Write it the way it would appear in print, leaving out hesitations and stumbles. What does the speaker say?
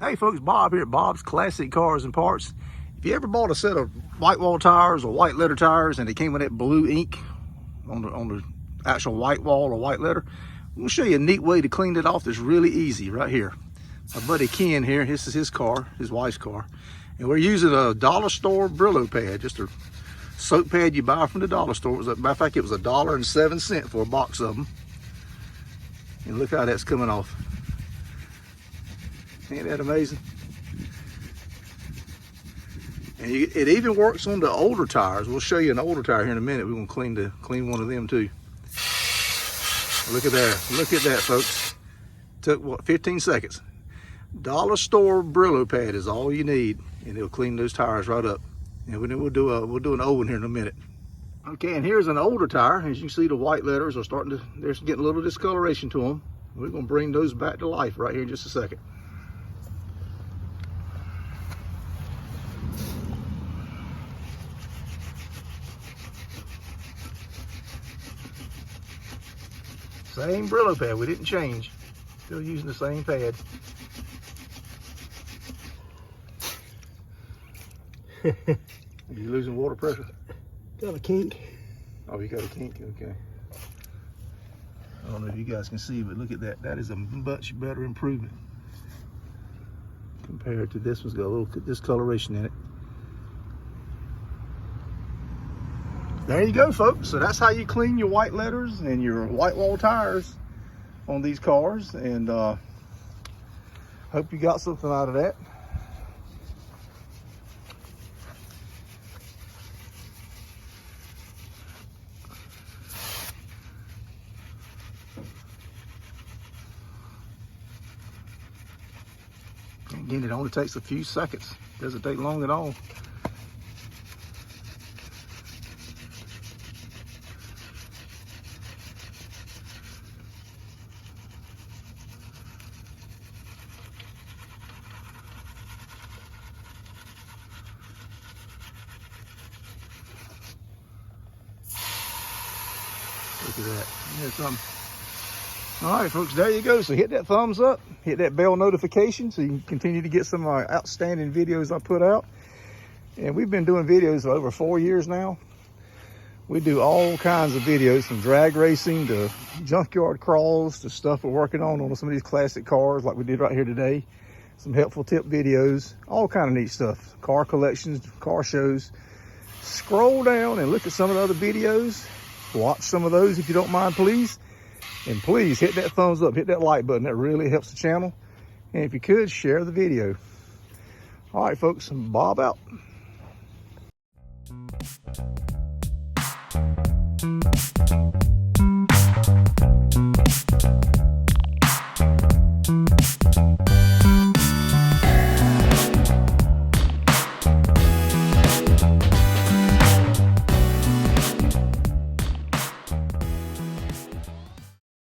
Hey folks, Bob here at Bob's Classic Cars and Parts. If you ever bought a set of white wall tires or white letter tires and they came with that blue ink on the actual white wall or white letter, I'm gonna show you a neat way to clean it off that's really easy right here. My buddy Ken here, this is his car, his wife's car, and we're using a dollar store Brillo pad, just a soap pad you buy from the dollar store. Matter of fact, it was $1.07 for a box of them. And look how that's coming off. Ain't that amazing? And it even works on the older tires. We'll show you an older tire here in a minute. We're gonna clean one of them too. Look at there. Look at that, folks. Took what, 15 seconds. Dollar store Brillo pad is all you need, and it'll clean those tires right up. And we'll do an old one here in a minute. Okay, and here's an older tire. As you can see, the white letters are they're getting a little discoloration to them. We're gonna bring those back to life right here in just a second. Same Brillo pad, we didn't change. Still using the same pad. Are you losing water pressure? Got a kink. Oh, you got a kink, okay. I don't know if you guys can see, but look at that. That is a much better improvement compared to this one's got a little discoloration in it. There you go, folks. So that's how you clean your white letters and your white wall tires on these cars. And hope you got something out of that. Again, it only takes a few seconds. Doesn't take long at all. Look at that. There's something. All right, folks, there you go. So hit that thumbs up, hit that bell notification so you can continue to get some of our outstanding videos I put out. And we've been doing videos for over 4 years now. We do all kinds of videos, from drag racing to junkyard crawls to stuff we're working on some of these classic cars like we did right here today. Some helpful tip videos, all kind of neat stuff. Car collections, car shows. Scroll down and look at some of the other videos. Watch some of those if you don't mind, please. And please hit that thumbs up, hit that like button. That really helps the channel. And if you could, share the video. All right, folks, Bob out.